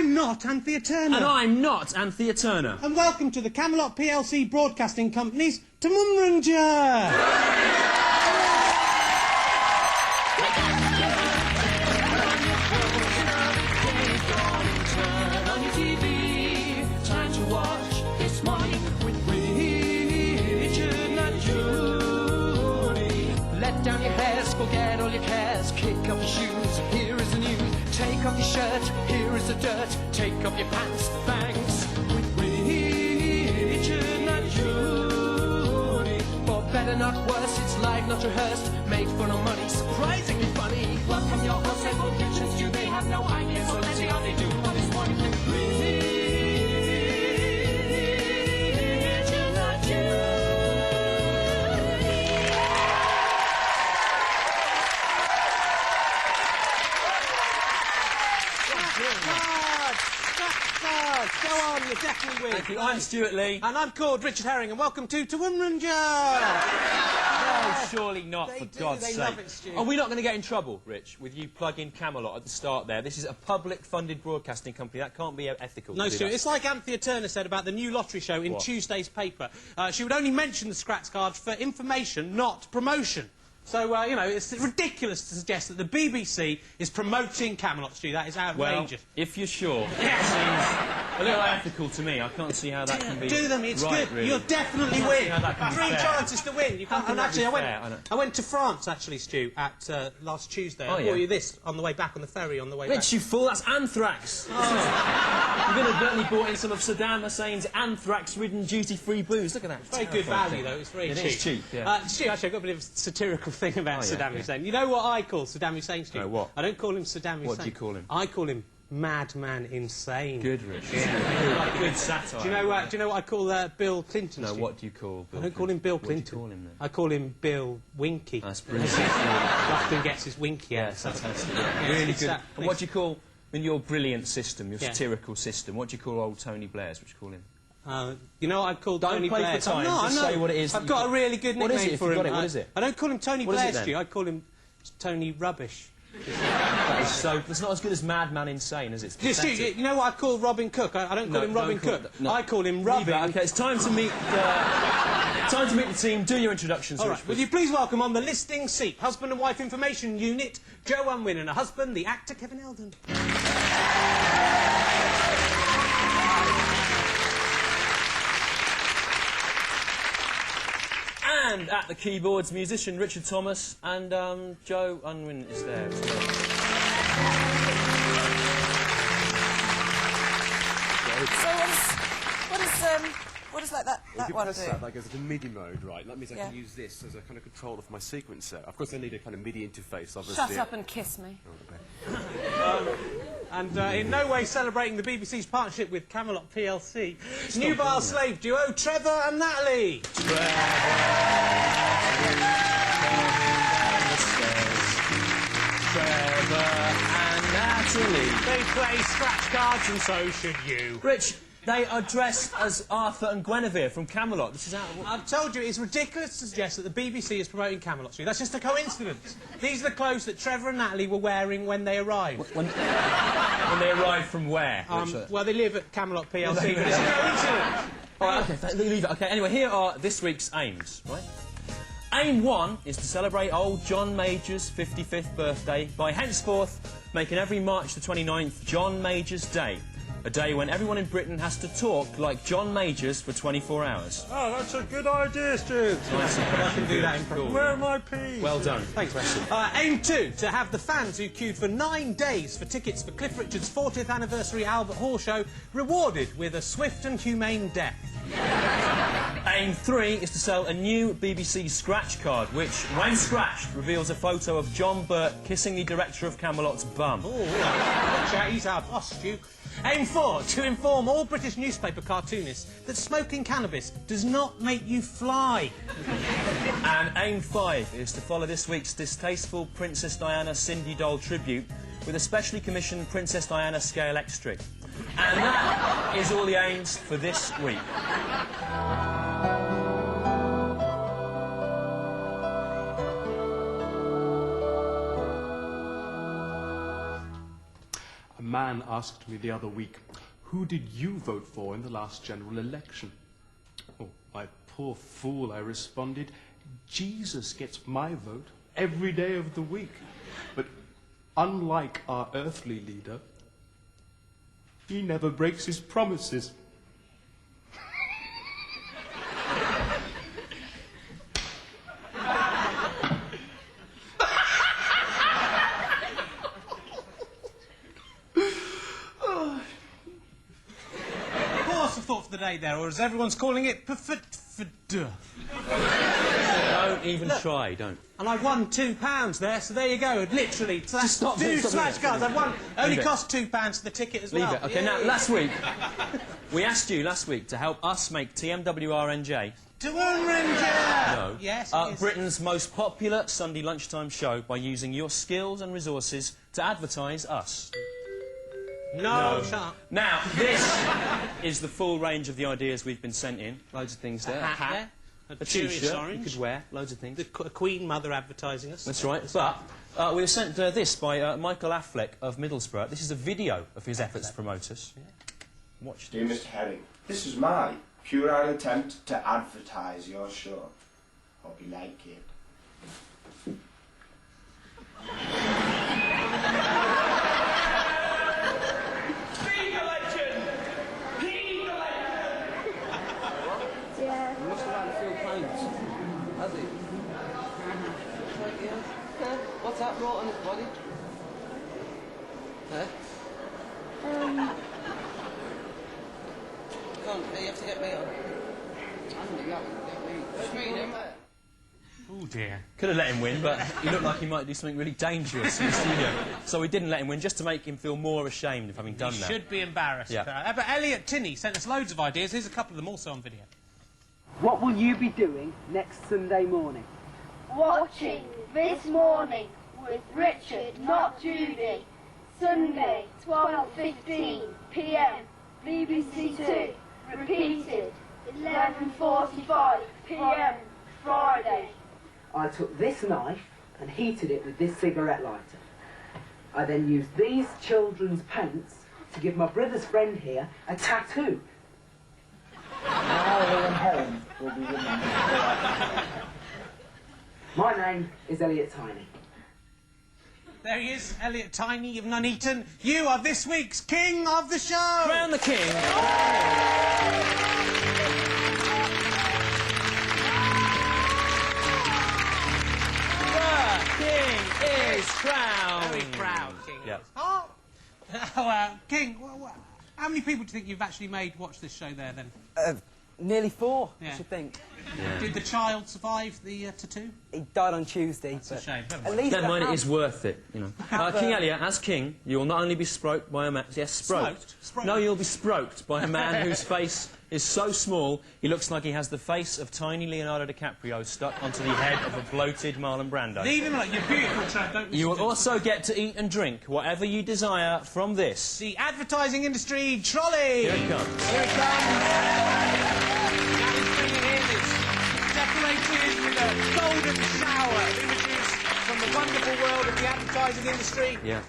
I'm not Anthea Turner. And I'm not Anthea Turner. And welcome to the Camelot PLC Broadcasting Company's TMWRNJ. Down your hairs, forget all your cares. Kick off your shoes, here is the news. Take off your shirt, here is the dirt. Take off your pants, thanks. With Richard and Judy. For better, not worse, it's live, not rehearsed. Made for no money, surprisingly funny. Welcome your hosts, they won't pictures you. They have no idea, so let's see how they do on this morning with Richard and Judy. Go on, you definitely win. Thank you. I'm Stewart Lee. And I'm called Richard Herring, and welcome to TMWRNJ. No, surely not, for God's sake. Love it, Stu. Are we not going to get in trouble, Rich, with you plugging Camelot at the start there? This is a public-funded broadcasting company. That can't be ethical. No, Stu, it's like Anthea Turner said about the new lottery show in Tuesday's paper. She would only mention the scratch cards for information, not promotion. So, you know, it's ridiculous to suggest that the BBC is promoting Camelot, Stu. That is outrageous. Well, if you're sure, Yes. it seems a little ethical to me. I can't see how that can be Do them, it's right, good. really. You'll definitely win. how that can be 3 fair. chances to win. You can't, can and that actually, be fair? I went to France, actually, Stu, at last Tuesday. I brought you this on the way back on the ferry on the way back. Rich, you fool, that's anthrax. You've inadvertently brought in some of Saddam Hussein's anthrax-ridden duty-free booze. Look at that. It's very good value, though. It's very cheap. It is cheap, yeah. Stu, actually, I've got a bit of a satirical thing about Saddam yeah. Hussein. You know what I call Saddam Hussein, Stu? No, what? I don't call him Saddam Hussein. What do you call him? I call him Madman Insane. Good, Rich. Yeah. Good satire. Do you know what I call Bill Clinton? No, Stu? what do you call Bill I don't call him Bill What Clinton. do you call him, then? I call him Bill Winky. That's brilliant. He often gets his winky out. Yeah, fantastic. Yeah, Really it's good. that- And what do you call, in your brilliant system, your Yeah. satirical system, what do you call old Tony Blair's? What do you call him? You know what I call Don't Tony play Blair? for time, No, just I know. say what it is that I've you got call- a really good What nickname is it, if for you've him. got it, what is it? I don't call him Tony What is Blair, it, then? Stu. I call him Tony Rubbish. That is so... It's not as good as Madman Insane, is it? It's Stu, pathetic. you know what I call Robin Cook? I don't call him Robin Cook. I call him Leave Robin. that. Okay, it's time to meet the team. Do your introductions, All Rich, right, will you please welcome on the listing seat, Husband and Wife Information Unit, Joe Unwin, and her husband, the actor Kevin Eldon. And at the keyboards, musician Richard Thomas, and Joe Unwin is there as well. So what is like that If you one press do? that goes into MIDI mode, right? That means I Yeah. can use this as a kind of control of my sequencer. Of course, I need a kind of MIDI interface, obviously. Shut up and kiss me. And in no way celebrating the BBC's partnership with Camelot PLC, nubile slave duo Trevor and Natalie. Trevor and Natalie. They play scratch cards, and so should you. Rich, they are dressed as Arthur and Guinevere from Camelot. This is out of... I've told you, it's ridiculous to suggest that the BBC is promoting Camelot Street. That's just a coincidence. These are the clothes that Trevor and Natalie were wearing when they arrived. When they arrived from where? Well, they live at Camelot PLC, but it's a coincidence. All right, okay, leave it. Okay, anyway, here are this week's aims, right? Aim 1 is to celebrate old John Major's 55th birthday by henceforth making every March the 29th John Major's Day. A day when everyone in Britain has to talk like John Majors for 24 hours. Oh, that's a good idea, Stu. I can do that impression. Where are my peas? Well done. Thanks, Wes. Aim 2, to have the fans who queued for 9 days for tickets for Cliff Richard's 40th anniversary Albert Hall show rewarded with a swift and humane death. Aim 3 is to sell a new BBC scratch card, which, when scratched, reveals a photo of John Burt kissing the director of Camelot's bum. Oh, watch out, he's our boss, Stu. Aim 4, to inform all British newspaper cartoonists that smoking cannabis does not make you fly. And aim 5 is to follow this week's distasteful Princess Diana Cindy Doll tribute with a specially commissioned Princess Diana scale extra. And that is all the aims for this week. man asked me the other week, who did you vote for in the last general election? Oh, my poor fool, I responded, Jesus gets my vote every day of the week. But unlike our earthly leader, he never breaks his promises. Thought for the day there, or as everyone's calling it, Don't even try, don't. And I won £2 there, so there you go. Literally, so that's Stop two it, stop scratch it. cards. I won. Only Leave it. cost £2 for the ticket as Leave well. it. Okay, now, last week, we asked you last week to help us make TMWRNJ... TMWRNJ! No. Yes, it is. Britain's most popular Sunday lunchtime show by using your skills and resources to advertise us. No, shut up. Now, this is the full range of the ideas we've been sent in. Loads of things there. A hat there. A Curious T-shirt orange. you could wear. Loads of things. The Queen Mother advertising us. That's right. But we were sent this by Michael Affleck of Middlesbrough. This is a video of his efforts to promote us. Yeah. Watch Dear this. Mr. Herring, this is my puerile attempt to advertise your show. Hope you like it. Yeah. He must have had a few pints, has he? Huh? What's that brought on his body? Huh? Come on, you have to get me on. I don't think you have to get me. Just me and him. Oh dear. Could have let him win, but he looked like he might do something really dangerous in the studio. So we didn't let him win, just to make him feel more ashamed of having done You that. should be embarrassed. Yeah. But Elliot Tinney sent us loads of ideas. Here's a couple of them also on video. What will you be doing next Sunday morning? Watching This Morning with Richard, not Judy. Sunday, 12:15 p.m. BBC Two. Repeated, 11:45 p.m. Friday. I took this knife and heated it with this cigarette lighter. I then used these children's paints to give my brother's friend here a tattoo. Now and home will be remembered. My name is Elliot Tiny. There he is, Elliot Tiny of Nuneaton. You are this week's King of the Show! Crown the King! The King is crowned! Very proud, King. Yeah. Oh, King, how many people do you think you've actually made watch this show there, then? Nearly 4, Yeah. I should think. Did the child survive the tattoo? He died on Tuesday. That's a shame. Never At mind. least Never I mind, it have- is worth it, you know. King Elliot, as king, you will not only be stroked by a man... Yes, stroked. Stroked? No, you'll be stroked by a man whose face is so small, he looks like he has the face of tiny Leonardo DiCaprio stuck onto the head of a bloated Marlon Brando. Leave him alone. You're beautiful, Chad. Don't You will listen to also get to eat and drink whatever you desire from this. the advertising industry trolley. Here it comes. Here it comes. Now he's bringing it in. It's decorated with a golden shower of images from the wonderful world of the advertising industry. Yeah.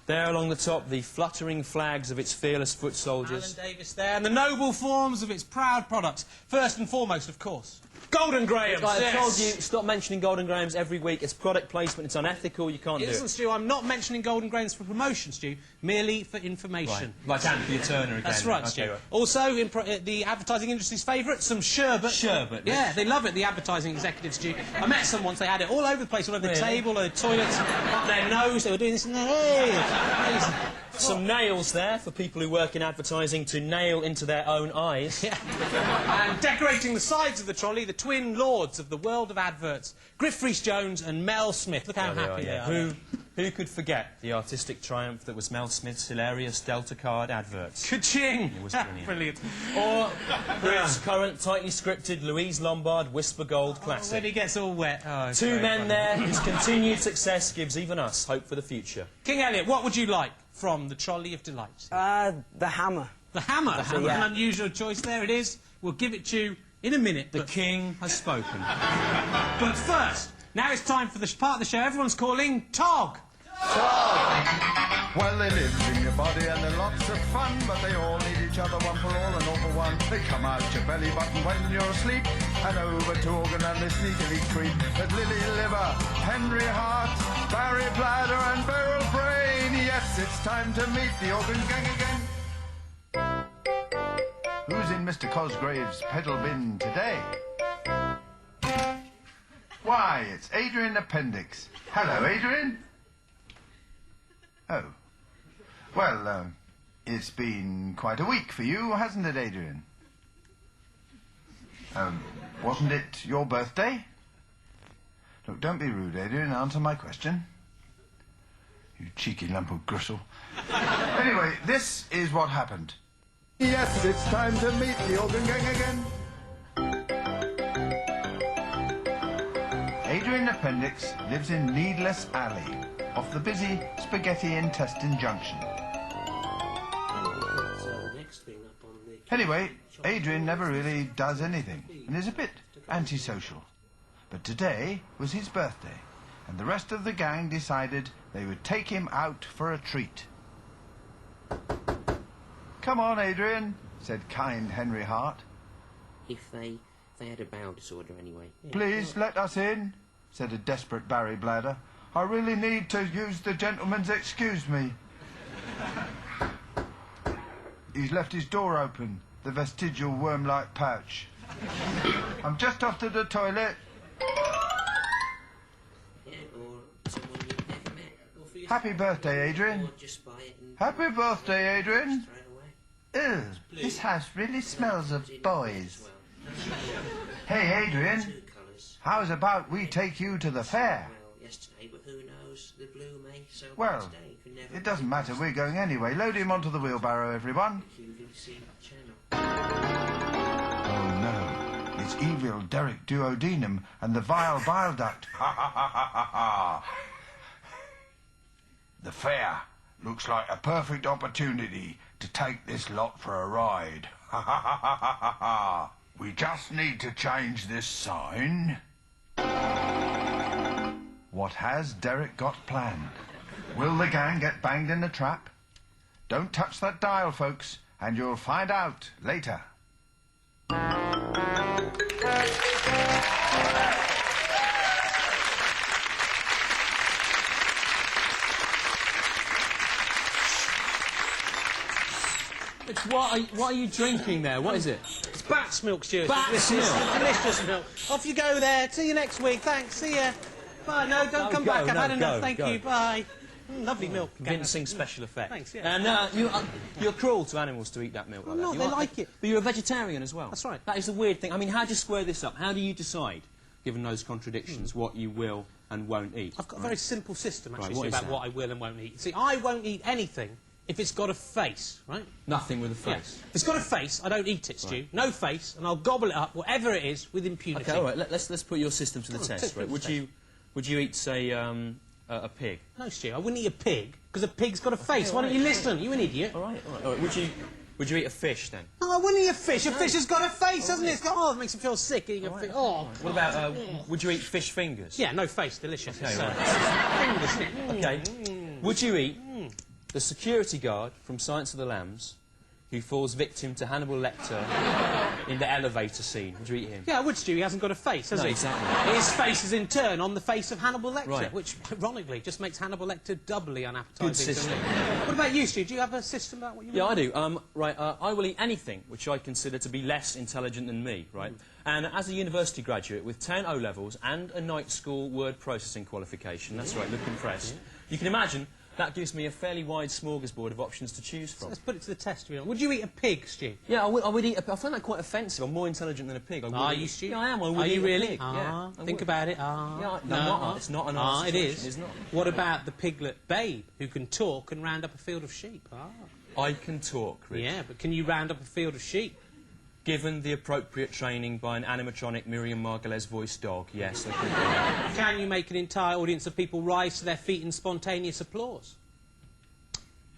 There along the top, the fluttering flags of its fearless foot soldiers. Alan Davis there, and the noble forms of its proud products. First and foremost, of course, Golden Grahams. Like yes. I told you, stop mentioning Golden Grahams every week. It's product placement, it's unethical, you can't do Listen, it. Stu, I'm not mentioning Golden Grahams for promotion, Stu, merely for information. Like Anthony Turner again. That's right, Stu. Also, in the advertising industry's favourite, some sherbet. Sherbet, Yeah, they love it, the advertising executives, Stu. I met some once, they had it all over the place, all over the Really? table, the toilets, up their nose, they were doing this and that. Some nails there for people who work in advertising to nail into their own eyes. Yeah. And decorating the sides of the trolley, the twin lords of the world of adverts, Griff Rhys-Jones and Mel Smith. Look how happy they are. Who could forget the artistic triumph that was Mel Smith's hilarious Delta card adverts? Ka-ching! It was Brilliant. brilliant. Or Brit's current tightly scripted Louise Lombard Whisper Gold classic. When he gets all wet. Oh, it's Two very men funny. there whose continued success gives even us hope for the future. King Elliot, what would you like from the Trolley of Delights? The hammer. The hammer. Yeah. An unusual choice. There it is. We'll give it to you in a minute. The king has spoken. But first, now it's time for the part of the show everyone's calling Tog. Tog! Well, they live in your body and they're lots of fun, but they all need each other, one for all and all for one. They come out your belly button when you're asleep, and over to organ and they sneakily creep. But Lily Liver, Henry Heart, Barry Bladder and Beryl Brain. Yes, it's time to meet the organ gang again. Who's in Mr. Cosgrave's pedal bin today? Why, it's Adrian Appendix. Hello, Adrian. Oh. Well, it's been quite a week for you, hasn't it, Adrian? Wasn't it your birthday? Look, don't be rude, Adrian. Answer my question. You cheeky lump of gristle. Anyway, this is what happened. Yes, it's time to meet the organ gang again. Adrian Appendix lives in Needless Alley, off the busy Spaghetti Intestine Junction. Anyway, Adrian never really does anything and is a bit antisocial. But today was his birthday, and the rest of the gang decided they would take him out for a treat. Come on, Adrian, said kind Henry Hart. If they had a bowel disorder anyway. Please let us in, said a desperate Barry Bladder. I really need to use the gentleman's excuse me. He's left his door open, the vestigial worm-like pouch. I'm just off to the toilet. Yeah, or someone you've never met. Or for Happy birthday, Adrian. Or just buy it and Happy birthday, Adrian. straight away. Ew, this house really smells of boys. Hey, Adrian, Two colours. how's about we take you to the fair? Well, yesterday, but who knows? The blue may so Well, today. You can never it doesn't matter, we're going anyway. Load him onto the wheelbarrow, everyone. QVC channel. Oh, no. It's evil Derek Duodenum and the vile bile duct. Ha, ha, ha, ha, ha, ha. The fair looks like a perfect opportunity to take this lot for a ride. Ha, ha, ha, ha, ha, ha, ha. We just need to change this sign. What has Derek got planned? Will the gang get banged in the trap? Don't touch that dial, folks, and you'll find out later. What are you drinking there? What is it? It's bat's milk, Stewart. Bat's Delicious, milk? delicious milk. Off you go there. See you next week. Thanks. See ya. Bye. No, don't come back. I've had enough. Thank you. Bye. Lovely milk. Convincing special effect. Thanks, yeah. And you're cruel to animals to eat that milk like that. No, they like it. But you're a vegetarian as well. That's right. That is the weird thing. I mean, how do you square this up? How do you decide, given those contradictions, what you will and won't eat? I've got a very simple system, actually, What is about that? what I will and won't eat. See, I won't eat anything if it's got a face, right? Nothing with a Yeah. face. If it's got a face, I don't eat it, Stu. Right. No face, and I'll gobble it up, whatever it is, with impunity. Okay, all right. Let's put your system to the test. take Right? it to Would the you eat, say, a pig? No, Stu, I wouldn't eat a pig, because a pig's got a face. Why don't you listen? You an idiot. All right. Would you eat a fish then? No, I wouldn't eat a fish. A fish has got a face, hasn't it? It's got, oh, it makes me feel sick eating a fish. Oh, What about, would you eat fish fingers? yeah, no face, delicious. Okay, It's, right. fingers, isn't it? Okay. Would you eat the security guard from Silence of the Lambs who falls victim to Hannibal Lecter in the elevator scene? Would you eat him? Yeah, I would, Stu. He hasn't got a face, has No, he? exactly. His face is in turn on the face of Hannibal Lecter, Right. which, ironically, just makes Hannibal Lecter doubly unappetising. Good system. What about you, Stu? Do you have a system about what you Yeah, will? I do. I will eat anything which I consider to be less intelligent than me, right? And as a university graduate with 10 O-levels and a night school word processing qualification, that's right, look impressed, you can imagine that gives me a fairly wide smorgasbord of options to choose from. Let's put it to the test, if you want. Would you eat a pig, Stu? Yeah, I would eat a pig. I find that quite offensive. I'm more intelligent than a pig. Are you, Stu? Yeah, I am. I would Are eat you a really? pig. Ah, Yeah, I think would. about it. Ah. Yeah, no, it's not an honest it situation. is. It's not. What about the piglet babe who can talk and round up a field of sheep? Ah. I can talk, Rich. Yeah, but can you round up a field of sheep? Given the appropriate training by an animatronic Miriam Margolyes voice dog, yes, I can. Can you make an entire audience of people rise to their feet in spontaneous applause?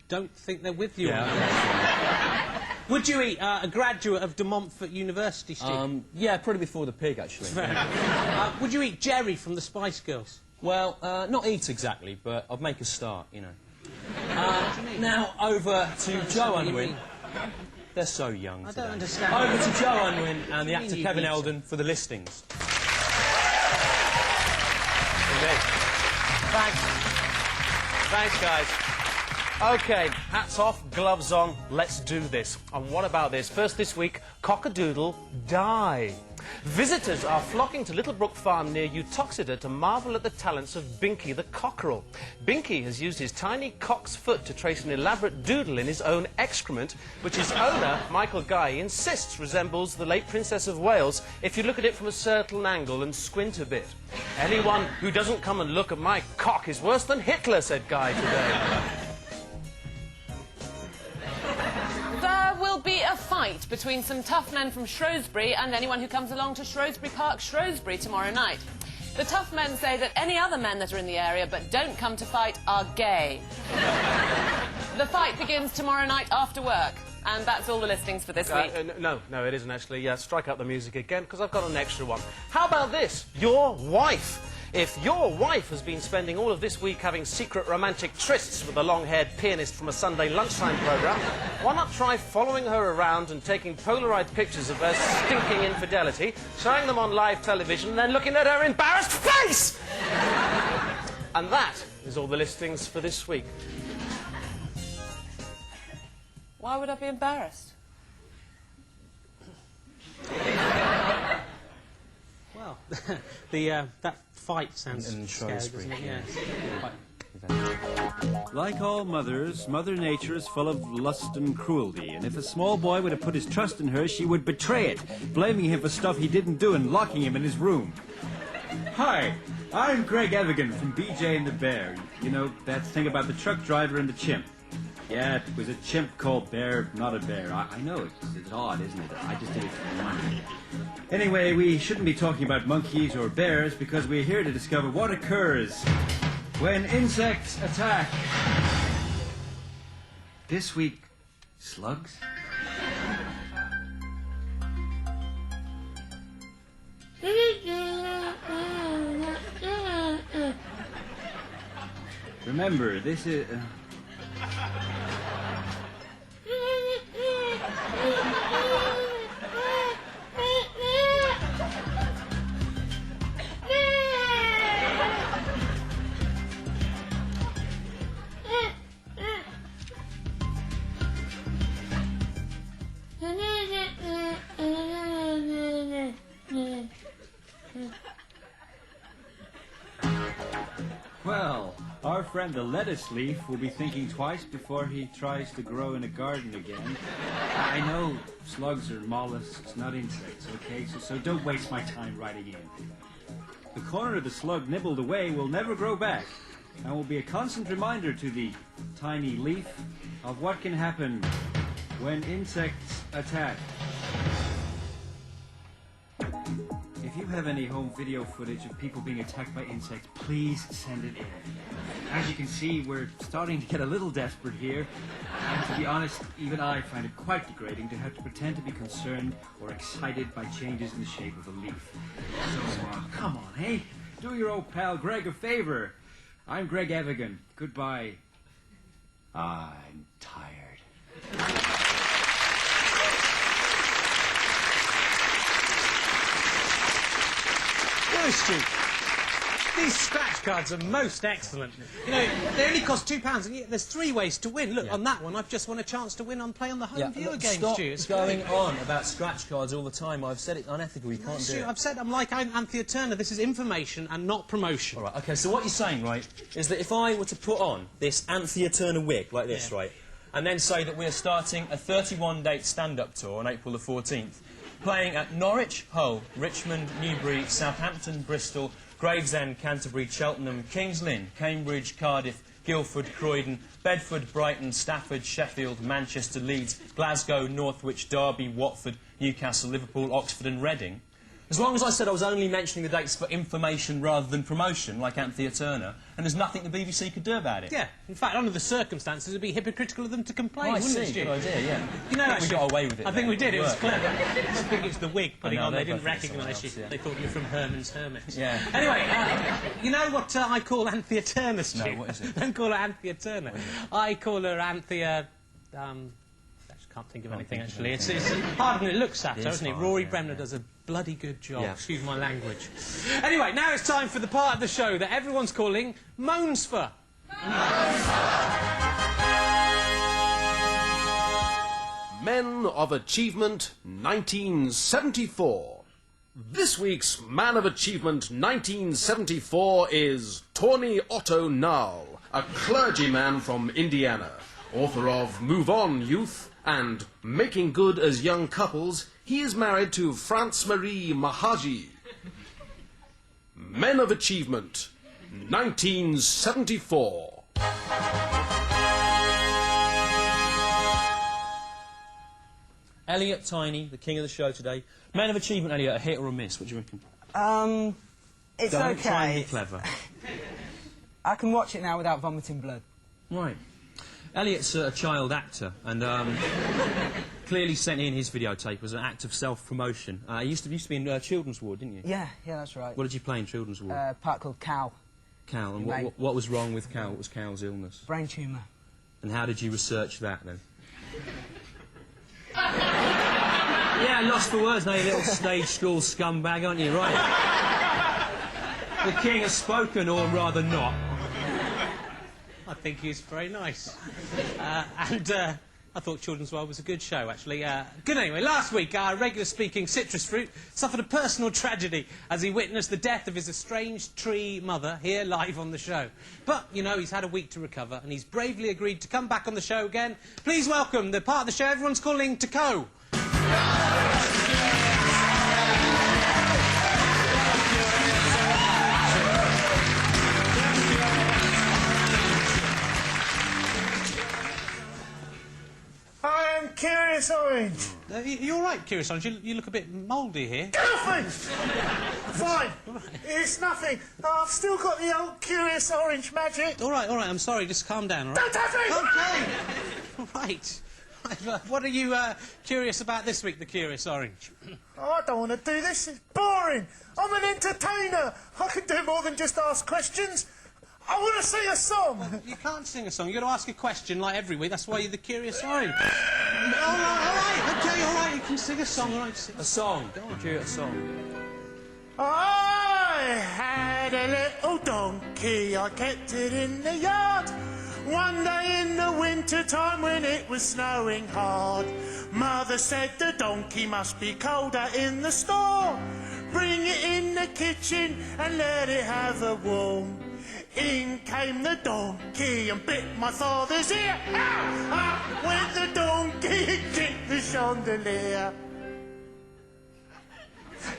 Don't think they're with you on that. Would you eat a graduate of De Montfort University, Stu? Yeah, probably before the pig, actually. Would you eat Jerry from the Spice Girls? Well, not eat exactly, but I'd make a start, you know. Now, over to Joe Unwin. They're so young I today. don't understand. Over to Joe Unwin and the What do you actor mean Kevin you need Eldon for the listings. Thanks. Thanks, guys. OK, hats off, gloves on, let's do this. And what about this? First this week, Cock-a-Doodle Die. Visitors are flocking to Littlebrook Farm near Uttoxeter to marvel at the talents of Binky the cockerel. Binky has used his tiny cock's foot to trace an elaborate doodle in his own excrement, which his owner, Michael Guy, insists resembles the late Princess of Wales if you look at it from a certain angle and squint a bit. Anyone who doesn't come and look at my cock is worse than Hitler, said Guy today. There will be a fight between some tough men from Shrewsbury and anyone who comes along to Shrewsbury Park, Shrewsbury, tomorrow night. The tough men say that any other men that are in the area but don't come to fight are gay. The fight begins tomorrow night after work. And that's all the listings for this week. No, it isn't actually. Strike up the music again, because I've got an extra one. How about this? Your wife. If your wife has been spending all of this week having secret romantic trysts with a long-haired pianist from a Sunday lunchtime programme, why not try following her around and taking Polaroid pictures of her stinking infidelity, showing them on live television, and then looking at her embarrassed face? And that is all the listings for this week. Why would I be embarrassed? Well, that fight sounds scary, doesn't it? Yeah. Like all mothers, Mother Nature is full of lust and cruelty, and if a small boy would have put his trust in her, she would betray it, blaming him for stuff he didn't do and locking him in his room. Hi, I'm Greg Evigan from BJ and the Bear. You know, that thing about the truck driver and the chimp. Yeah, it was a chimp called Bear, not a bear. I know, it's odd, isn't it? I just did it for fun. Anyway, we shouldn't be talking about monkeys or bears because we're here to discover what occurs when insects attack. This week, slugs. Remember, this is... Well, our friend the lettuce leaf will be thinking twice before he tries to grow in a garden again. I know slugs are mollusks, not insects, okay? So don't waste my time writing in. The corner of the slug nibbled away will never grow back, and will be a constant reminder to the tiny leaf of what can happen when insects attack. If you have any home video footage of people being attacked by insects, please send it in. As you can see, we're starting to get a little desperate here. And to be honest, even I find it quite degrading to have to pretend to be concerned or excited by changes in the shape of a leaf. So, come on, hey? Do your old pal Greg a favor. I'm Greg Evigan. Goodbye. I'm tired. No, Stu. These scratch cards are most excellent. You know, they only cost £2, and yet there's 3 ways to win. Look, on that one, I've just won a chance to win on Play on the Home Viewer game, stop Stu. It's going on about scratch cards all the time. I've said it unethical. You can't do it. I've said I'm Anthea Turner. This is information and not promotion. All right, OK, so what you're saying, right, is that if I were to put on this Anthea Turner wig like this, right, and then say that we're starting a 31-date stand-up tour on April the 14th, playing at Norwich, Hull, Richmond, Newbury, Southampton, Bristol, Gravesend, Canterbury, Cheltenham, Kings Lynn, Cambridge, Cardiff, Guildford, Croydon, Bedford, Brighton, Stafford, Sheffield, Manchester, Leeds, Glasgow, Northwich, Derby, Watford, Newcastle, Liverpool, Oxford and Reading, As long as I said I was only mentioning the dates for information rather than promotion, like Anthea Turner, and there's nothing the BBC could do about it. Yeah. In fact, under the circumstances, it'd be hypocritical of them to complain, I wouldn't it, see. Stu? Good idea, yeah. You know, I think we got away with it. I think we did. It was clever. I think it's the wig putting I know, on. They they're didn't both from recognise you. somewhere else, yeah. They thought you were from Herman's Hermits. Yeah. Anyway, you know what I call Anthea Turner, Stu? No, what is it? Don't call her Anthea Turner. I call her Anthea... can't think of anything, actually. It's hard and it looks at her, isn't it? Rory Bremner does a bloody good job. Yeah. Excuse my language. Anyway, now it's time for the part of the show that everyone's calling Moans for. Men of Achievement 1974. This week's Man of Achievement 1974 is Tawny Otto Null, a clergyman from Indiana, author of Move On, Youth, and Making Good as Young Couples. He is married to France Marie Mahaji. Men of Achievement 1974. Elliot Tiny, the king of the show today. Man of Achievement, Elliot, a hit or a miss? What do you reckon? It's Don't okay. try and be clever. I can watch it now without vomiting blood. Right. Elliot's a child actor, and clearly sent in his videotape as an act of self-promotion. He used to be in Children's Ward, didn't you? Yeah, that's right. What did you play in Children's Ward? A part called Cal. Cal, and Right. what was wrong with Cal? What was Cal's illness? Brain tumour. And how did you research that, then? Yeah, lost for words now, you little stage school scumbag, aren't you? Right. The king has spoken, or rather not. I think he's very nice. I thought Children's World was a good show, actually. Good anyway. Last week, our regular-speaking citrus fruit suffered a personal tragedy as he witnessed the death of his estranged tree mother here live on the show. But, you know, he's had a week to recover, and he's bravely agreed to come back on the show again. Please welcome the part of the show everyone's calling Taco. I am Curious Orange. You're all right, Curious Orange. You look a bit mouldy here. Nothing! Fine. It's nothing. I've still got the old Curious Orange magic. All right, I'm sorry. Just calm down, all right? Don't touch me! OK. All right. What are you curious about this week, the Curious Orange? I don't want to do this. It's boring. I'm an entertainer. I can do more than just ask questions. I want to sing a song. You can't sing a song. You've got to ask a question like every week. That's why you're the Curious Orange. all right. OK, all right. You can sing a song. All right, sing a song. Go on, a song. I had a little donkey. I kept it in the yard. One day in the winter time when it was snowing hard, Mother said the donkey must be colder in the store. Bring it in the kitchen and let it have a warm. In came the donkey and bit my father's ear. Up went the donkey and kicked the chandelier.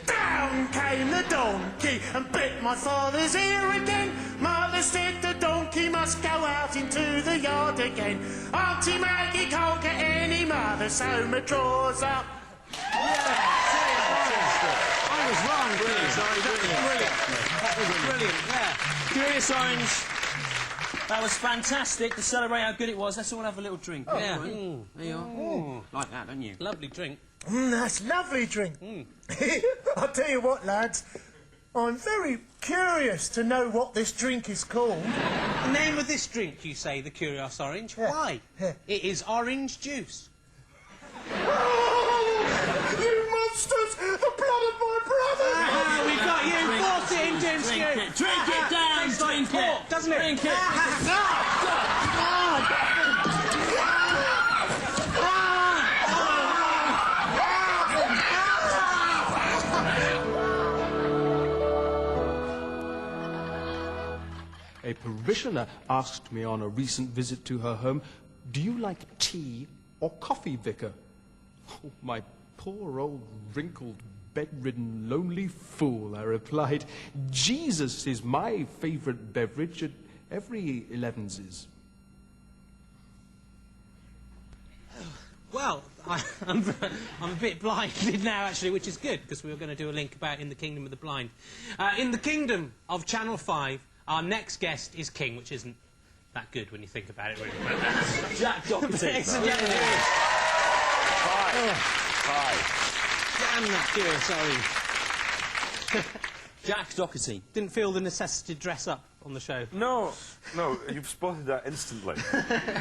Down came the donkey and bit my father's ear again. Mother said the donkey must go out into the yard again. Auntie Maggie can't get any mother, so my drawers up. I was wrong, brilliant. That was brilliant, yeah. Curious Orange. That was fantastic. To celebrate how good it was, let's all have a little drink. Oh, yeah. There you are. Like that, don't you? Lovely drink. That's lovely drink. I'll tell you what, lads. I'm very curious to know what this drink is called. The name of this drink, you say, the Curious Orange? Yeah. Why? Yeah. It is orange juice. Oh, you monsters! The blood of my brother! We got you! Force it into him, Stu! Drink it down! Drink it! Doesn't it? Drink it! A parishioner asked me on a recent visit to her home, "Do you like tea or coffee, Vicar?" Oh, my poor old wrinkled, bedridden, lonely fool, I replied. Jesus is my favourite beverage at every 11's. Well, I'm a bit blinded now, actually, which is good, because we were going to do a link about In the Kingdom of the Blind. In the Kingdom of Channel 5, our next guest is King, which isn't that good when you think about it, really. Jack Doherty. Hi. Damn that gear, sorry. Jack Doherty. Didn't feel the necessity to dress up on the show. No, you've spotted that instantly.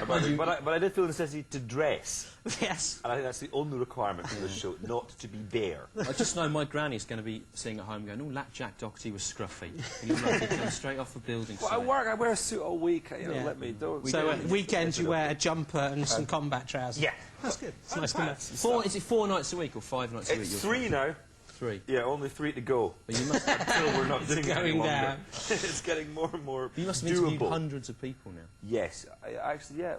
but I did feel the necessity to dress. Yes. And I think that's the only requirement for this show, not to be bare. I just know my granny's going to be sitting at home going, oh, that Jack Doherty was scruffy. And he's like, he comes straight off the building Well, site. I wear a suit all week. Let me do it. So at weekends you wear a jumper and some combat trousers? Yeah. That's good. It's nice to know. Is it 4 nights a week or 5 nights a week? It's 3 now. 3? Yeah, only 3 to go. But you must until we're not doing it any longer. Down. It's getting more and more You must have doable. interviewed hundreds of people now. Yes, actually, yeah,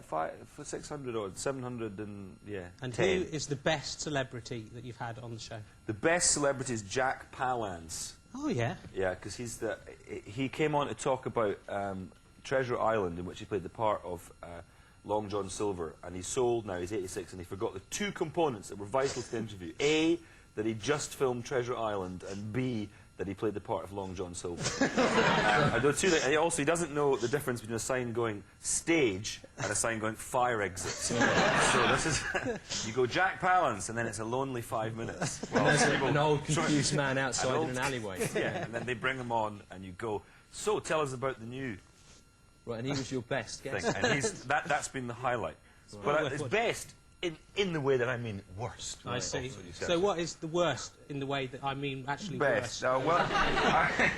600 or 700 and, yeah, And 10. who is the best celebrity that you've had on the show? The best celebrity is Jack Palance. Oh, yeah? Yeah, because he came on to talk about Treasure Island, in which he played the part of Long John Silver, and he's sold now, he's 86, and he forgot the 2 components that were vital to the interview. A, that he just filmed Treasure Island, and B, that he played the part of Long John Silver. I do too. And he doesn't know the difference between a sign going stage and a sign going fire exit. So this is you go Jack Palance, and then it's a lonely 5 minutes. Well, there's an old confused man outside in an alleyway. Yeah, and then they bring him on, and you go. So tell us about the new. Right, and he was your best guest. Thing. And that's been the highlight. Right. But it's best. In the way that I mean worst. I see. So what is the worst in the way that I mean actually best? Worst? Well,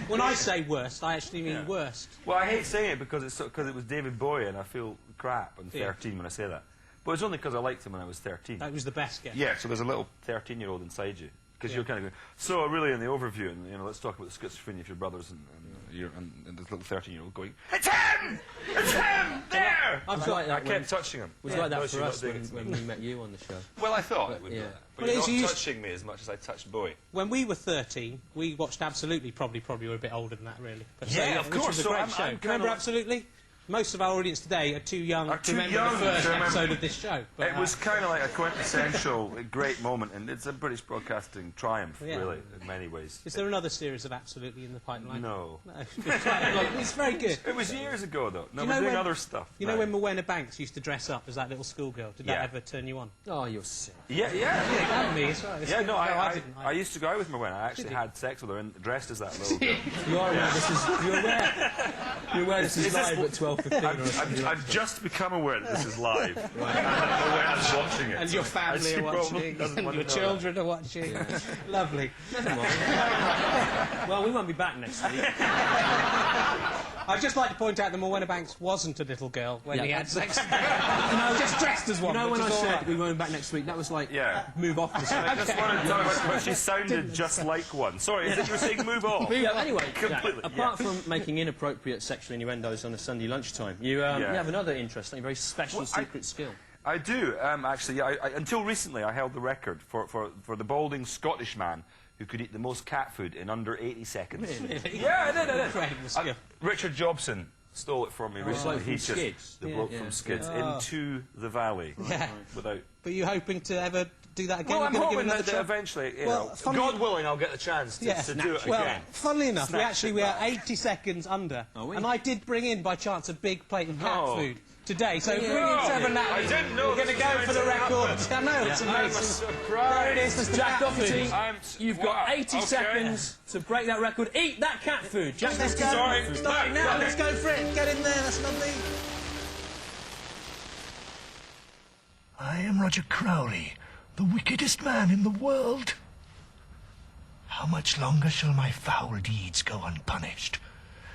when I say worst, I actually mean worst. Well, I hate saying it because it was David Bowie, and I feel crap on 13 when I say that. But it's only because I liked him when I was 13. That was the best guess. Yeah, so there's a little 13-year-old inside you. Because you're kind of going, so really in the overview, and let's talk about the schizophrenia of your brothers, and this little 13-year-old going, it's him! It's him! There! I kept touching him. It was like that for us when we met you on the show. Well, I thought it would be that. But you're not touching me as much as I touched Bowie. When we were 13, we watched Absolutely. Probably were a bit older than that, really. But yeah, of course. Which was a great show. Remember Absolutely? Most of our audience today are too young to remember the first episode of this show. But, it was kind of like a quintessential great moment, and it's a British broadcasting triumph, really, in many ways. Is there another series of Absolutely in the pipeline? No. It's very good. It was years ago, though. No, we're doing other stuff. You know when Morwenna Banks used to dress up as that little schoolgirl? Did that ever turn you on? Oh, you're sick. Yeah. And me as well. Yeah, no, I used to go out with Morwenna. I actually had sex with her and dressed as that little girl. You are aware you're aware this is live at 12:15. I've just become aware that this is live. Right. And Morwenna's watching it. And your family are watching, and your children are watching. Yeah. Lovely. Well, we won't be back next week. I'd just like to point out that Morwenna Banks wasn't a little girl when he had sex. Just dressed as one. You know when I said we won't be back next week, that was like, move off the side. I just wanted to talk about she sounded just like one. Sorry, is it you were saying move off? Anyway, apart from making inappropriate sexual innuendos on a Sunday lunchtime, you have another interesting, very special secret skill. I do, actually. Until recently, I held the record for the balding Scottish man who could eat the most cat food in under 80 seconds. Really? Yeah, I did. Richard Jobson stole it from me recently. The bloke from Skids into the valley. Yeah. Without. But you're hoping to ever do that again? Well, I'm hoping that eventually, God willing, I'll get the chance to do it again. Funnily enough, we are 80 seconds under, and I did bring in by chance a big plate of cat food today. So bring in 7 now. I didn't know. We're going to go for the record. I know, it's amazing. I'm surprised. There it is, Mr. Jack Doherty. You've got 80 seconds to break that record. Eat that cat food. Jack Doherty. Sorry. Start now. Let's go for it. Get in there. That's lovely. I am Roger Crowley, the wickedest man in the world. How much longer shall my foul deeds go unpunished?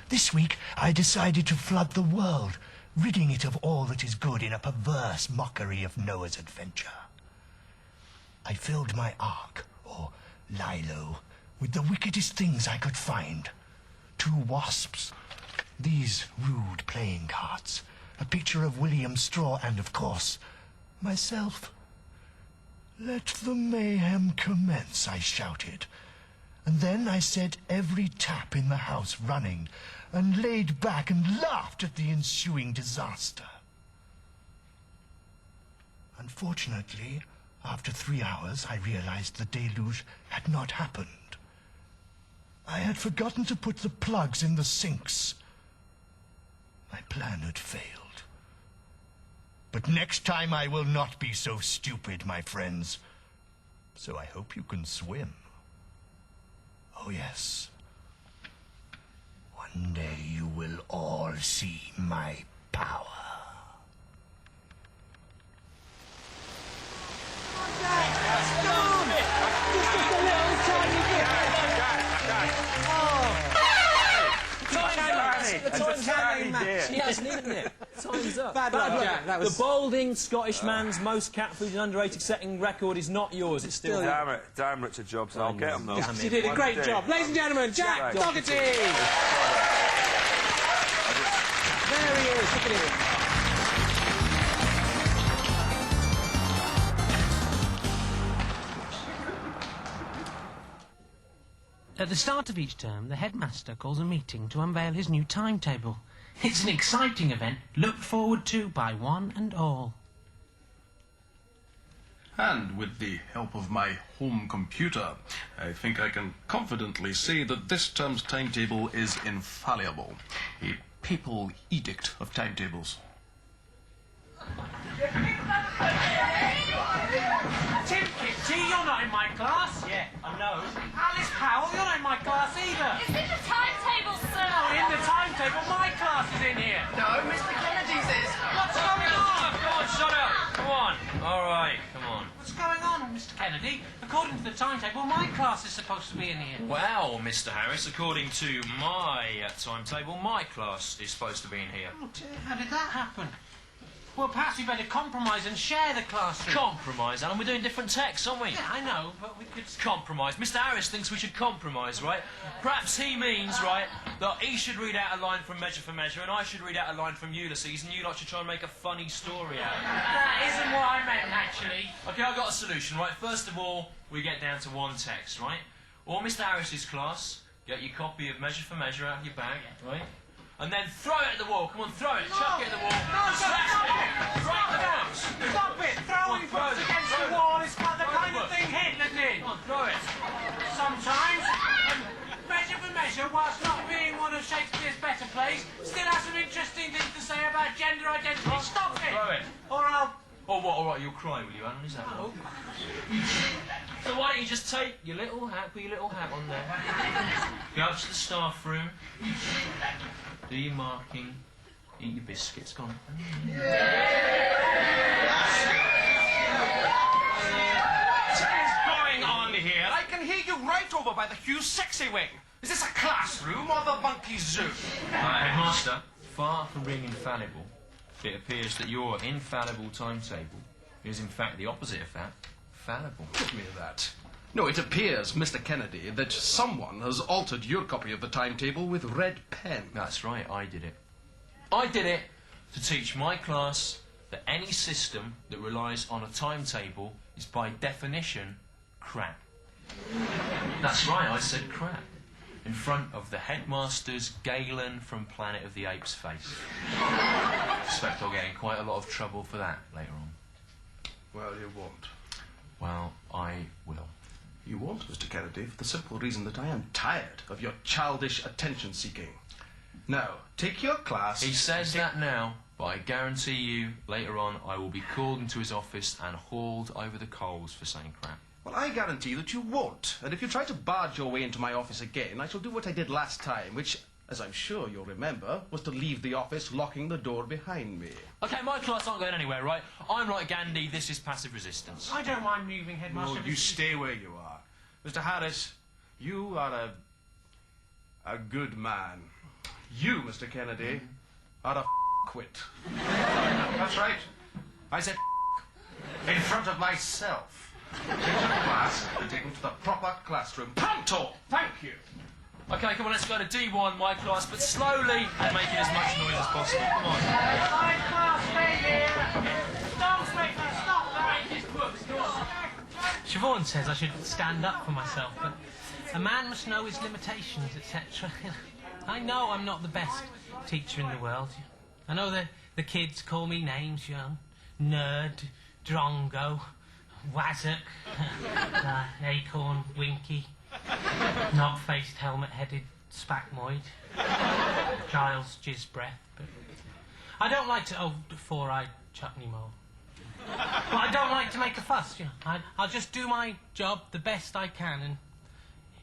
This week I decided to flood the world, ridding it of all that is good in a perverse mockery of Noah's adventure. I filled my ark, or Lilo, with the wickedest things I could find. 2 wasps, these rude playing cards, a picture of William Straw, and, of course, myself. Let the mayhem commence, I shouted. And then I set every tap in the house running, and laid back and laughed at the ensuing disaster. Unfortunately, After 3 hours, I realized the deluge had not happened. I had forgotten to put the plugs in the sinks. My plan had failed. But next time I will not be so stupid, my friends. So I hope you can swim. Oh, yes. One day you will all see my power. He hasn't eaten it. Time's up. Bad luck, Jack. That was... The balding Scottish man's most cat food and underrated setting record is not yours. It's still... Damn it. Damn Richard Jobson. I'll get him, though. You did a great job. Ladies and gentlemen, Jack Doherty! There he is. Look at him. At the start of each term, the headmaster calls a meeting to unveil his new timetable. It's an exciting event looked forward to by one and all. And with the help of my home computer, I think I can confidently say that this term's timetable is infallible. A papal edict of timetables. Tim Kitty, you're not in my class. Yeah, I know. Alice Powell, you're not in my class either. It's in the timetable, sir. No, in the timetable, my class is in here. No, Mr. Kennedy's is. What's going on? Come on, shut up. Come on. All right, come on. What's going on, Mr. Kennedy? According to the timetable, my class is supposed to be in here. Well, Mr. Harris, according to my timetable, my class is supposed to be in here. Oh dear, how did that happen? Well, perhaps we better compromise and share the classroom. Compromise, Alan? We're doing different texts, aren't we? Yeah, I know, but we could... Compromise. Mr. Harris thinks we should compromise, right? Perhaps he means, right, that he should read out a line from Measure for Measure and I should read out a line from Ulysses and you lot should try and make a funny story out of it. That isn't what I meant, actually. OK, I've got a solution, right? First of all, we get down to one text, right? Or Mr. Harris's class, get your copy of Measure for Measure out of your bag, right? And then throw it at the wall. Come on, throw it. No. Chuck it at the wall. No, stop it! Break the books. Stop it! Throwing books against the wall is not the kind of thing Hitler did. Come on, throw it. Sometimes, Measure for Measure, whilst not being one of Shakespeare's better plays, still has some interesting things to say about gender identity. Stop it! Throw it. Or I'll... Or what? All right, you'll cry, will you, Alan? Is that No. So why don't you just take your little hat, put your little hat on there, go up to the staff room, do your marking, eat your biscuits, go on. What is going on here? I can hear you right over by the Hugh Sexy Wing. Is this a classroom or the monkey zoo? Headmaster, far from being infallible, it appears that your infallible timetable is in fact the opposite of that, fallible. Give me that. No, it appears, Mr. Kennedy, that someone has altered your copy of the timetable with red pen. That's right, I did it. I did it to teach my class that any system that relies on a timetable is by definition crap. That's right, I said crap. In front of the headmaster's Galen from Planet of the Apes face. I suspect I'll get in quite a lot of trouble for that later on. Well, you won't. Well, I will. You won't, Mr. Kennedy, for the simple reason that I am tired of your childish attention-seeking. Now, take your class... He says that now, but I guarantee you, later on, I will be called into his office and hauled over the coals for saying crap. Well, I guarantee that you won't. And if you try to barge your way into my office again, I shall do what I did last time, which, as I'm sure you'll remember, was to leave the office locking the door behind me. OK, my class aren't going anywhere, right? I'm like Gandhi, this is passive resistance. I don't mind moving, Headmaster. No, you stay where you are. Mr. Harris, you are a good man. You, Mr. Kennedy, are a quit. That's right. I said in front of myself. Take the class and take them to the proper classroom. Pronto! Thank you. OK, come on, let's go to D1, my class, but slowly and making as much noise as possible. Come on. My class, stay here. Don't make that. Stop that. Siobhan says I should stand up for myself, but a man must know his limitations, etc. I know I'm not the best teacher in the world. I know that the kids call me names, you know. Nerd, Drongo, Wazzock, Acorn, Winky, knob-faced, helmet-headed Spackmoid, Giles, Jizz Breath, but I don't like to... Oh, four-eyed Chutney Mole. But I don't like to make a fuss, you know. I'll just do my job the best I can, and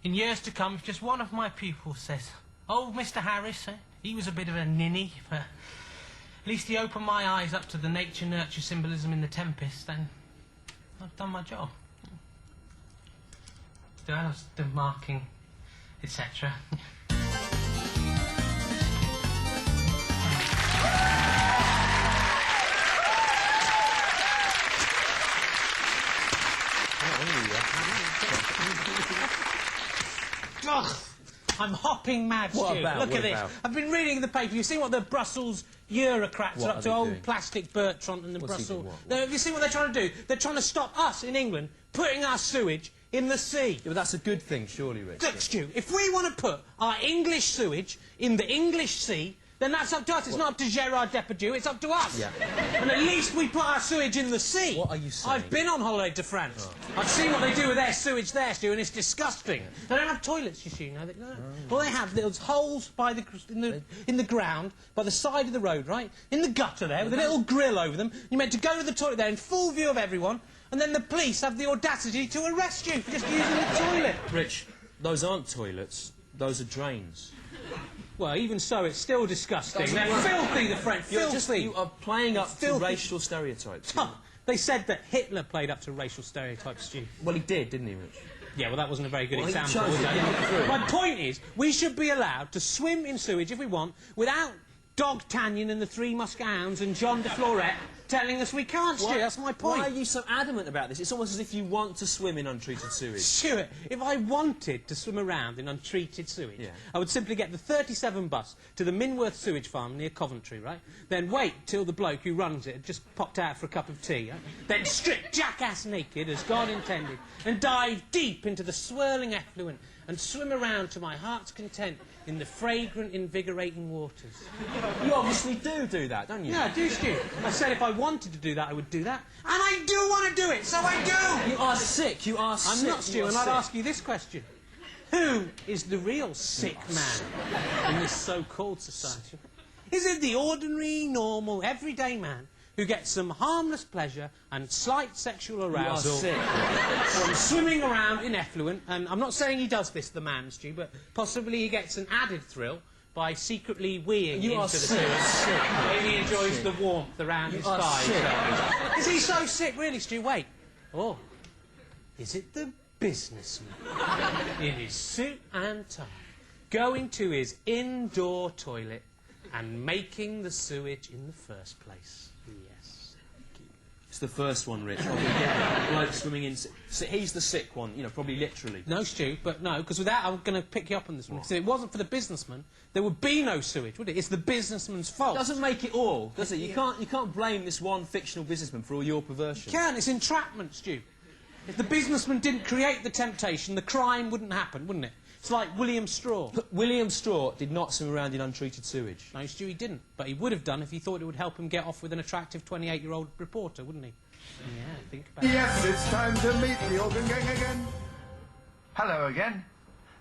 in years to come, if just one of my pupils says, "Oh, Mr. Harris, he was a bit of a ninny, but at least he opened my eyes up to the nature-nurture symbolism in the Tempest," then I've done my job. The marking, etc. Ugh, I'm hopping mad, Stu. What about? Look What at this. about? I've been reading the paper. You've seen what the Brussels Eurocrats What are are up they to, old doing? plastic Bertrand and the What's he Brussels... doing? What? No, have you seen what they're trying to do? They're trying to stop us in England putting our sewage in the sea. Yeah, but that's a good thing, surely, Rich. Look, Stu, if we want to put our English sewage in the English Sea, then that's up to us. It's not up to Gerard Depardieu, it's up to us. Yeah. And at least we put our sewage in the sea. What are you saying? I've been on holiday to France. I've seen what they do with their sewage there, Stu, and it's disgusting. They don't have toilets, you see. You know. All they have, there's holes in the ground, by the side of the road, right? In the gutter there, with a little grill over them. You're meant to go to the toilet there in full view of everyone, and then the police have the audacity to arrest you for just using the toilet. Rich, those aren't toilets. Those are drains. Well, even so, it's still disgusting. They're filthy, the French, filthy. You are playing up to racial stereotypes. Huh. They said that Hitler played up to racial stereotypes, Stu. Well, he did, didn't he, Rich? Yeah, well, that wasn't a very good Well, he example, chose was to it? get it through. My point is, we should be allowed to swim in sewage if we want, without D'Artagnan and the Three Muskehounds and John de Florette telling us we can't, Stu. That's my point. Why are you so adamant about this? It's almost as if you want to swim in untreated sewage. Stewart, if I wanted to swim around in untreated sewage, I would simply get the 37 bus to the Minworth sewage farm near Coventry, right? Then wait till the bloke who runs it had just popped out for a cup of tea, right? Then strip jackass naked, as God intended, and dive deep into the swirling effluent and swim around to my heart's content in the fragrant, invigorating waters. You obviously do that, don't you? Yeah, I do, Stu. I said if I wanted to do that, I would do that. And I do want to do it, so I do! You are sick, you are sick. I'm not, Stu, and I'd ask you this question. Who is the real sick man in this so-called society? Is it the ordinary, normal, everyday man who gets some harmless pleasure and slight sexual arousal from swimming around in effluent? And I'm not saying he does this, the man, Stu, but possibly he gets an added thrill by secretly weeing into the sewage. Maybe he enjoys the warmth around his thighs. Is he so sick, really, Stu? Wait. Oh, is it the businessman in his suit and tie, going to his indoor toilet and making the sewage in the first place? Yes. It's the first one, Rich. The bloke swimming in... So he's the sick one, you know, probably literally. No, Stu, but no, because with that I'm going to pick you up on this one. Because if it wasn't for the businessman, there would be no sewage, would it? It's the businessman's fault. It doesn't make it all, does it? You can't blame this one fictional businessman for all your perversion. You can. It's entrapment, Stu. If the businessman didn't create the temptation, the crime wouldn't happen, wouldn't it? It's like William Straw. But William Straw did not swim around in untreated sewage. No, Stu, he didn't. But he would have done if he thought it would help him get off with an attractive 28-year-old reporter, wouldn't he? Yeah, think about it. Yes, it's time to meet the organ gang again. Hello again.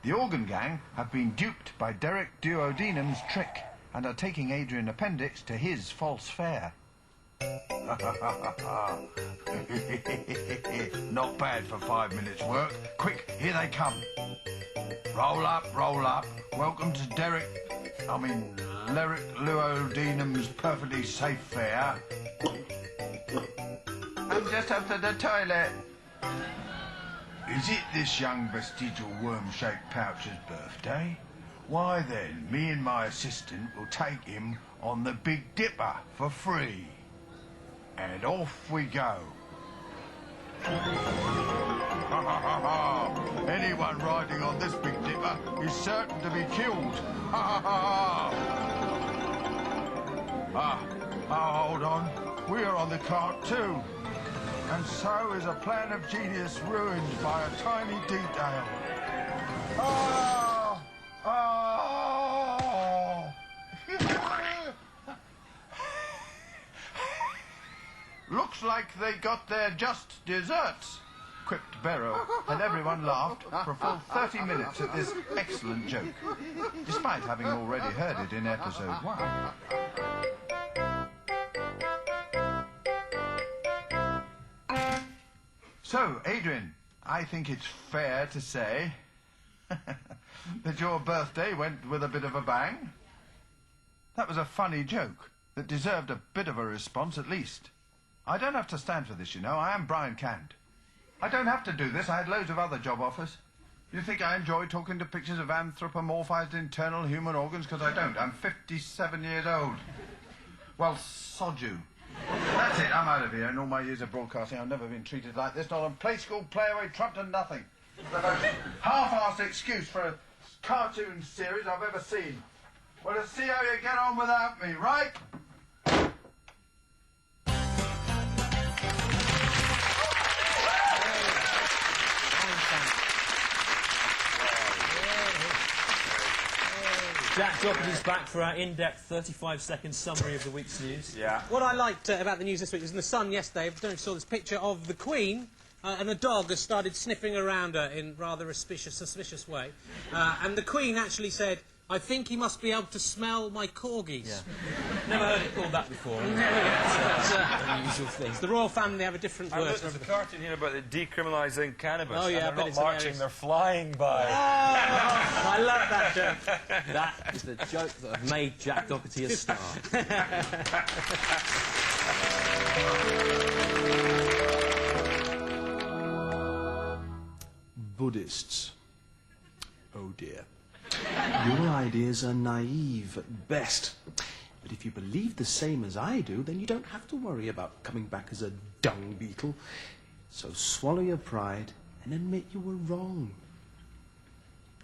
The organ gang have been duped by Derek Duodenum's trick and are taking Adrian Appendix to his false fare. Not bad for 5 minutes' work. Quick, here they come. Roll up, roll up. Welcome to Derek Duodenum's perfectly safe fare. I'm just up to the toilet. Is it this young vestigial worm-shaped pouch's birthday? Why then, me and my assistant will take him on the Big Dipper for free. And off we go. Anyone riding on this Big Dipper is certain to be killed. Hold on. We are on the cart too. And so is a plan of genius ruined by a tiny detail. Looks like they got their just desserts, quipped Barrow, and everyone laughed for a full 30 minutes at this excellent joke, despite having already heard it in episode 1. So, Adrian, I think it's fair to say that your birthday went with a bit of a bang. That was a funny joke that deserved a bit of a response at least. I don't have to stand for this, you know. I am Brian Cant. I don't have to do this. I had loads of other job offers. You think I enjoy talking to pictures of anthropomorphized internal human organs? Because I don't. I'm 57 years old. Well, sod you. That's it. I'm out of here. In all my years of broadcasting, I've never been treated like this. Not on play school, play away, trumped and nothing. The most half-assed excuse for a cartoon series I've ever seen. Well, let's see how you get on without me, right? Jack Doherty's back for our in-depth 35-second summary of the week's news. Yeah. What I liked about the news this week was in The Sun yesterday. I don't know if you saw this picture of the Queen, and a dog has started sniffing around her in rather a suspicious way. And the Queen actually said, "I think he must be able to smell my corgis." Yeah. Never heard it called that before. It's an unusual thing. The royal family have a different word. There's a cartoon here about decriminalising cannabis. Oh, yeah, and I bet they're not it's marching, hilarious. they're flying by. Oh, I love that joke. That is the joke that have made Jack Doherty a star. Buddhists. Oh dear. Your ideas are naive at best. But if you believe the same as I do, then you don't have to worry about coming back as a dung beetle. So swallow your pride and admit you were wrong.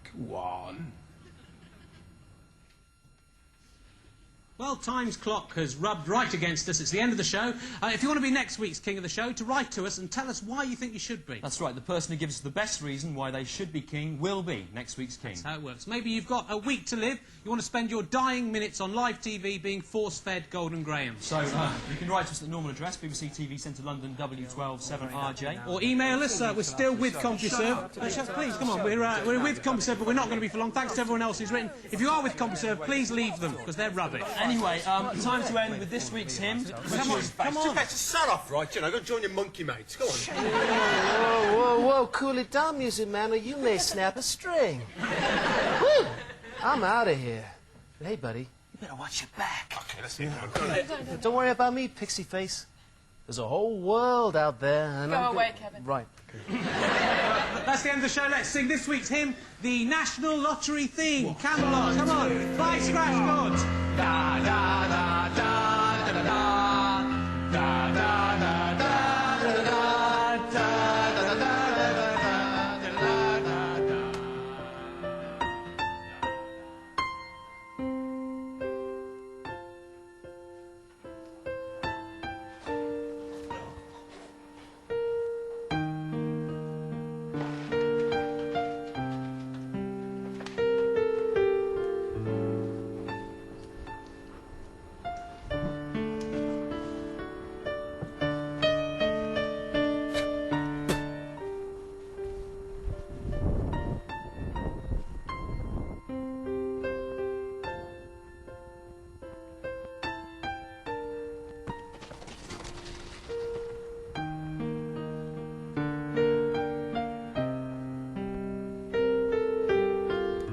Go on. Well, Time's clock has rubbed right against us. It's the end of the show. If you want to be next week's King of the Show, to write to us and tell us why you think you should be. That's right. The person who gives us the best reason why they should be king will be next week's king. That's how it works. Maybe you've got a week to live. You want to spend your dying minutes on live TV being force-fed Golden Graham. So you can write to us at the normal address, BBC TV Centre London, W127RJ. Or email us. We're still with CompuServe. Please, come on. We're with CompuServe, but we're not going to be for long. Thanks to everyone else who's written. If you are with CompuServe, please leave them, because they're rubbish. Anyway, time to end with this week's hymn. Come on. Just shut off, right? You know, go join your monkey mates. Go on. Whoa, cool it down, music man, or you may snap a string. Woo! I'm out of here. But hey, buddy, you better watch your back. Okay, let's see now. Don't worry about me, pixie face. There's a whole world out there, and Go I'm away, Kevin. Right. That's the end of the show. Let's sing this week's hymn, the National Lottery theme. Camelot, come on. Fly scratch chords. Da da da da da da da da da da da da da da da da.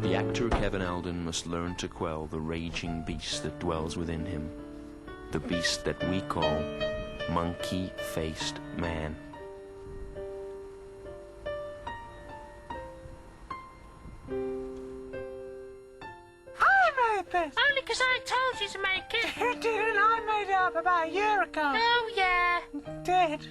The actor Kevin Alden must learn to quell the raging beast that dwells within him. The beast that we call monkey-faced man. I made this. Only 'cause I told you to make it. You didn't. I made it up about a year ago. Oh, yeah. Did.